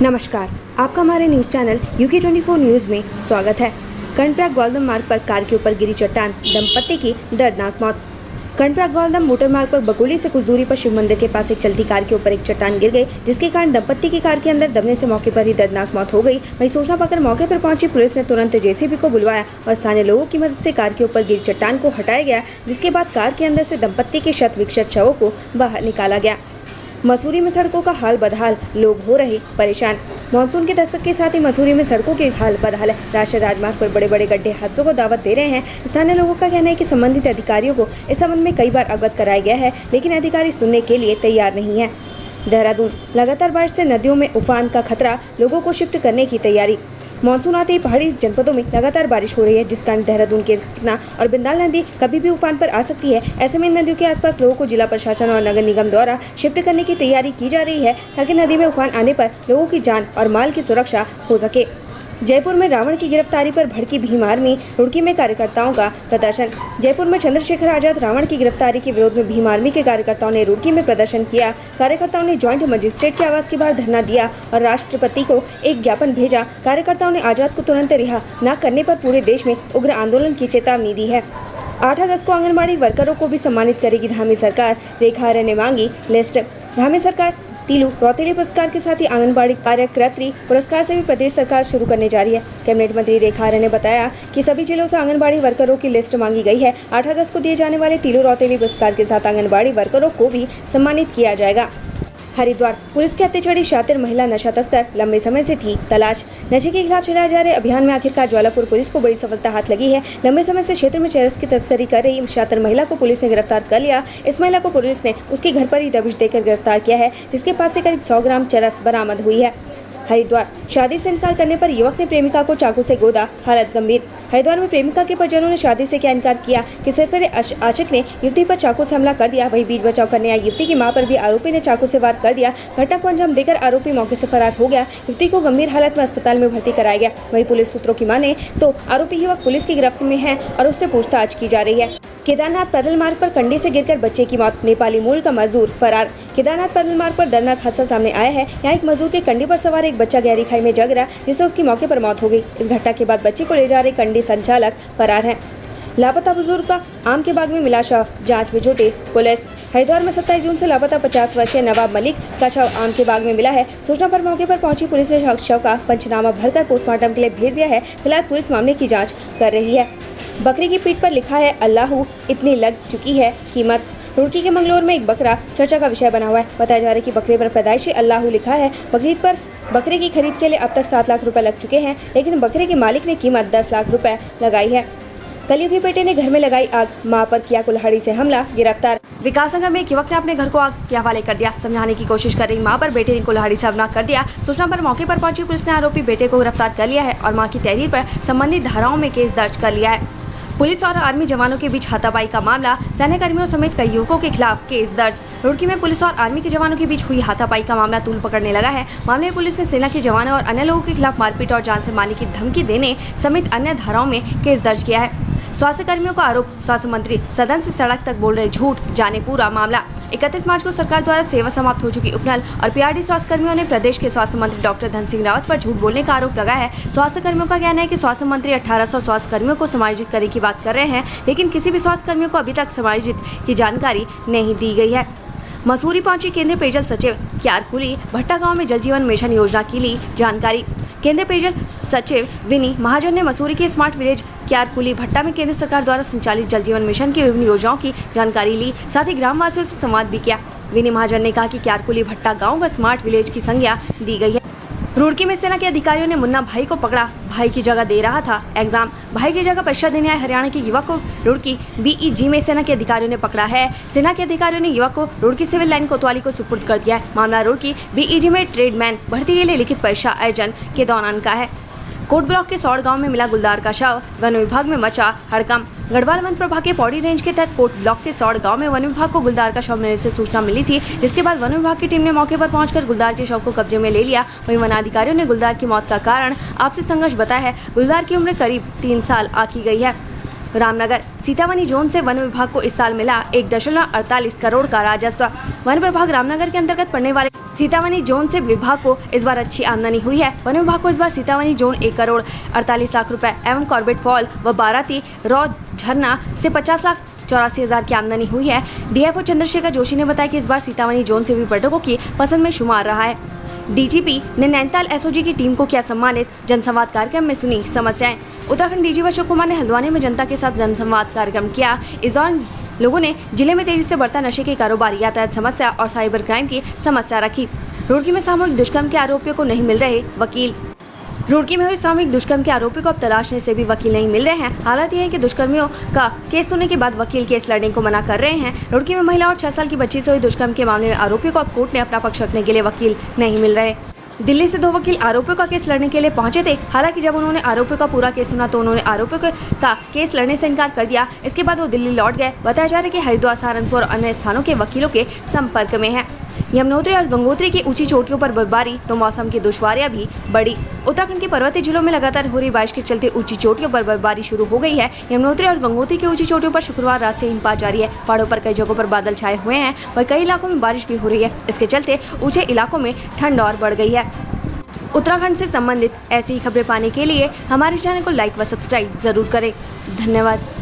नमस्कार, आपका हमारे न्यूज चैनल UK24 न्यूज में स्वागत है। कर्णप्रयाग ग्वालदम मार्ग पर कार के ऊपर गिरी चट्टान, दंपत्ति की दर्दनाक मौत। कर्णप्रयाग ग्वालदम मोटर मार्ग पर बकोली से कुछ दूरी पर शिव मंदिर के पास एक चलती कार के ऊपर एक चट्टान गिर गई, जिसके कारण दंपत्ति की कार के अंदर दबने से मौके पर ही दर्दनाक मौत हो गई। वहीं सूचना पाकर मौके पर पहुंची पुलिस ने तुरंत JCB को बुलवाया और स्थानीय लोगों की मदद से कार के ऊपर गिरी चट्टान को हटाया गया, जिसके बाद कार के अंदर से दंपत्ति के शत विक्षत शवों को बाहर निकाला गया। मसूरी में सड़कों का हाल बदहाल, लोग हो रहे परेशान। मानसून के दस्तक के साथ ही मसूरी में सड़कों के हाल बदहाल है। राष्ट्रीय राजमार्ग पर बड़े बड़े गड्ढे हादसों को दावत दे रहे हैं। स्थानीय लोगों का कहना है कि संबंधित अधिकारियों को इस संबंध में कई बार अवगत कराया गया है, लेकिन अधिकारी सुनने के लिए तैयार नहीं है। देहरादून, लगातार बारिश से नदियों में उफान का खतरा, लोगों को शिफ्ट करने की तैयारी। मानसून आते ही पहाड़ी जनपदों में लगातार बारिश हो रही है, जिस कारण देहरादून के रिस्पना और बिंदाल नदी कभी भी उफान पर आ सकती है। ऐसे में इन नदियों के आसपास लोगों को जिला प्रशासन और नगर निगम द्वारा शिफ्ट करने की तैयारी की जा रही है, ताकि नदी में उफान आने पर लोगों की जान और माल की सुरक्षा हो सके। जयपुर में रावण की गिरफ्तारी पर भड़की भीम आर्मी, रुड़की में कार्यकर्ताओं का प्रदर्शन। जयपुर में चंद्रशेखर आजाद रावण की गिरफ्तारी के विरोध में भीम आर्मी के कार्यकर्ताओं ने रुड़की में प्रदर्शन किया। कार्यकर्ताओं ने जॉइंट मजिस्ट्रेट के आवास के बाहर धरना दिया और राष्ट्रपति को एक ज्ञापन भेजा। कार्यकर्ताओं ने आजाद को तुरंत रिहा न करने पर पूरे देश में उग्र आंदोलन की चेतावनी दी है। 8 अगस्त को आंगनबाड़ी वर्करों को भी सम्मानित करेगी धामी सरकार, रेखा आर्य ने मांगी लिस्ट। धामी सरकार तीलू रौतेली पुरस्कार के साथ ही आंगनबाड़ी कार्यकर्त्री पुरस्कार से भी प्रदेश सरकार शुरू करने जा रही है। कैबिनेट मंत्री रेखा आर्य ने बताया कि सभी जिलों से आंगनबाड़ी वर्करों की लिस्ट मांगी गई है। 8 अगस्त को दिए जाने वाले तीलू रौतेली पुरस्कार के साथ आंगनबाड़ी वर्करों को भी सम्मानित किया जाएगा। हरिद्वार, पुलिस के अत्याचारी शातिर महिला नशा तस्कर, लंबे समय से थी तलाश। नशे के खिलाफ चलाए जा रहे अभियान में आखिरकार ज्वालापुर पुलिस को बड़ी सफलता हाथ लगी है। लंबे समय से क्षेत्र में चरस की तस्करी कर रही शातिर महिला को पुलिस ने गिरफ्तार कर लिया। इस महिला को पुलिस ने उसके घर पर ही दबिश देकर गिरफ्तार किया है, जिसके पास से करीब 100 ग्राम चरस बरामद हुई है। हरिद्वार, शादी से इनकार करने पर युवक ने प्रेमिका को चाकू से गोदा, हालत गंभीर। हरिद्वार में प्रेमिका के परिजनों ने शादी से क्या इनकार किया कि सरफराज आशिक ने युवती पर चाकू से हमला कर दिया। वहीं बीच बचाव करने आई युवती की मां पर भी आरोपी ने चाकू से वार कर दिया। घटना को अंजाम देकर आरोपी मौके से फरार हो गया। युवती को गंभीर हालत में अस्पताल में भर्ती कराया गया। वहीं पुलिस सूत्रों की माने तो आरोपी युवक पुलिस की गिरफ्त में है और उससे पूछताछ की जा रही है। केदारनाथ पैदल मार्ग पर कंडी से गिरकर बच्चे की मौत, नेपाली मूल का मजदूर फरार। केदारनाथ पैदल मार्ग पर दर्दनाक हादसा सामने आया है। यहाँ एक मजदूर के कंडी पर सवार एक बच्चा गहरी खाई में जग रहा, जिससे उसकी मौके पर मौत हो गई। इस घटना के बाद बच्चे को ले जा रहे कंडी संचालक फरार है। लापता बुजुर्ग का आम के बाग में मिला शव, जांच में जुटी पुलिस। हरिद्वार में 27 जून से लापता 50 वर्षीय नवाब मलिक का शव आम के बाग में मिला है। सूचना पर मौके पर पहुंची पुलिस ने शव का पंचनामा भरकर पोस्टमार्टम के लिए भेज दिया है। फिलहाल पुलिस मामले की जाँच कर रही है। बकरी की पीठ पर लिखा है अल्लाहू, इतनी लग चुकी है कीमत। रुड़की के मंगलोर में एक बकरा चर्चा का विषय बना हुआ है। बताया जा रहा है कि बकरे पर पैदाइशी अल्लाहू लिखा है। बकरीद पर बकरे की खरीद के लिए अब तक 7 लाख रुपए लग चुके हैं, लेकिन बकरे के मालिक ने कीमत 10 लाख रुपए लगाई है। कलयुगी बेटे ने घर में लगाई आग, मां पर किया कुल्हाड़ी से हमला, गिरफ्तार। विकासनगर में एक युवक ने अपने घर को आग के हवाले कर दिया। समझाने की कोशिश कर रही मां पर बेटे ने कुल्हाड़ी से हमला कर दिया। सूचना पर मौके पर पहुंची पुलिस ने आरोपी बेटे को गिरफ्तार कर लिया है और मां की तहरीर पर संबंधित धाराओं में केस दर्ज कर लिया है। पुलिस और आर्मी जवानों के बीच हाथापाई का मामला, सैन्य कर्मियों समेत कई युवकों के खिलाफ केस दर्ज। रुड़की में पुलिस और आर्मी के जवानों के बीच हुई हाथापाई का मामला तूल पकड़ने लगा है। मामले में पुलिस ने सेना के जवानों और अन्य लोगों के खिलाफ मारपीट और जान से मारने की धमकी देने समेत अन्य धाराओं में केस दर्ज किया है। स्वास्थ्य कर्मियों का आरोप, स्वास्थ्य मंत्री सदन से सड़क तक बोल रहे झूठ, जाने पूरा मामला। 31 मार्च को सरकार द्वारा सेवा समाप्त हो चुकी उपनल और PRD स्वास्थ्य कर्मियों ने प्रदेश के स्वास्थ्य मंत्री डॉक्टर धन सिंह रावत पर झूठ बोलने का आरोप लगाया है। स्वास्थ्य कर्मियों का कहना है कि स्वास्थ्य मंत्री 1800 स्वास्थ्य कर्मियों को समायोजित करने की बात कर रहे हैं, लेकिन किसी भी स्वास्थ्य कर्मियों को अभी तक समायोजित की जानकारी नहीं दी गई है। मसूरी पहुंची केंद्रीय पेयजल सचिव क्यारकुली भट्टा गाँव में जल जीवन मिशन योजना की ली जानकारी। केंद्रीय पेयजल सचिव विनी महाजन ने मसूरी के स्मार्ट विलेज क्यारकुली भट्टा में केंद्र सरकार द्वारा संचालित जल जीवन मिशन की विभिन्न योजनाओं की जानकारी ली, साथ ही ग्रामवासियों से संवाद भी किया। विनी महाजन ने कहा कि क्यारकुली भट्टा गांव को स्मार्ट विलेज की संज्ञा दी गई है। रुड़की में सेना के अधिकारियों ने मुन्ना भाई को पकड़ा, भाई की जगह दे रहा था एग्जाम। भाई की जगह परीक्षा देने आए हरियाणा के युवक को रुड़की BEG में सेना के अधिकारियों ने पकड़ा है। सेना के अधिकारियों ने युवक को रुड़की सिविल लाइन कोतवाली को सुपुर्द कर दिया है। मामला रुड़की BEG में ट्रेडमैन भर्ती के लिए लिखित परीक्षा आयोजन के दौरान का है। कोट ब्लॉक के सौड़ गांव में मिला गुलदार का शव, वन विभाग में मचा हड़कंप। गढ़वाल वन प्रभाग के पौड़ी रेंज के तहत कोट ब्लॉक के सौड़ गांव में वन विभाग को गुलदार का शव मिलने से सूचना मिली थी, जिसके बाद वन विभाग की टीम ने मौके पर पहुंचकर गुलदार के शव को कब्जे में ले लिया। वहीं वनाधिकारियों ने गुलदार की मौत का कारण आपसी संघर्ष बताया है। गुलदार की उम्र करीब 3 साल आकी गई है। रामनगर, सीतामढ़ी जोन से वन विभाग को इस साल मिला 1.48 करोड़ का राजस्व। वन विभाग रामनगर के अंतर्गत पड़ने वाले सीतावनी जोन से विभाग को इस बार अच्छी आमदनी हुई है। वन विभाग को इस बार सीतावनी जोन 1,48,00,000 रुपए एवं कॉर्बेट फॉल व बाराती रॉ झरना से 50,84,000 की आमदनी हुई है। डीएफओ चंद्रशेखर जोशी ने बताया कि इस बार सीतावनी जोन से भी पर्यटकों की पसंद में शुमार रहा है। डीजीपी ने नैनीताल एसओजी की टीम को किया सम्मानित। जनसंवाद कार्यक्रम में सुनी समस्याएं। उत्तराखंड डीजी अशोक कुमार ने हल्द्वानी में जनता के साथ जनसंवाद कार्यक्रम किया। इस दौरान लोगों ने जिले में तेजी से बढ़ता नशे के कारोबार, यातायात समस्या और साइबर क्राइम की समस्या रखी। रुड़की में सामूहिक दुष्कर्म के आरोपियों को नहीं मिल रहे वकील। रुड़की में हुई सामूहिक दुष्कर्म के आरोपी को अब तलाशने से भी वकील नहीं मिल रहे हैं। हालात यह है कि दुष्कर्मियों का केस सुनने के बाद वकील केस लड़ने को मना कर रहे हैं। रुड़की में महिला और 6 साल की बच्ची से हुई दुष्कर्म के मामले में आरोपी को अब कोर्ट ने अपना पक्ष रखने के लिए वकील नहीं मिल रहे। दिल्ली से 2 वकील आरोपियों का केस लड़ने के लिए पहुंचे थे। हालांकि जब उन्होंने आरोपियों का पूरा केस सुना तो उन्होंने आरोपियों का केस लड़ने से इनकार कर दिया। इसके बाद वो दिल्ली लौट गए। बताया जा रहा है कि हरिद्वार, सहारनपुर और अन्य स्थानों के वकीलों के संपर्क में है। यमुनोत्री और गंगोत्री की ऊंची चोटियों पर बर्फबारी तो मौसम की दुश्वारियां भी बढ़ी। उत्तराखंड के पर्वतीय जिलों में लगातार हो रही बारिश के चलते ऊंची चोटियों पर बर्फबारी शुरू हो गई है। यमुनोत्री और गंगोत्री की ऊंची चोटियों पर शुक्रवार रात से हिमपात जारी है। पहाड़ों पर कई जगहों पर बादल छाए हुए हैं, वहीं कई इलाकों में बारिश भी हो रही है। इसके चलते ऊंचे इलाकों में ठंड और बढ़ गई है। उत्तराखंड से संबंधित ऐसी ही खबरें पाने के लिए हमारे चैनल को लाइक व सब्सक्राइब जरूर करें। धन्यवाद।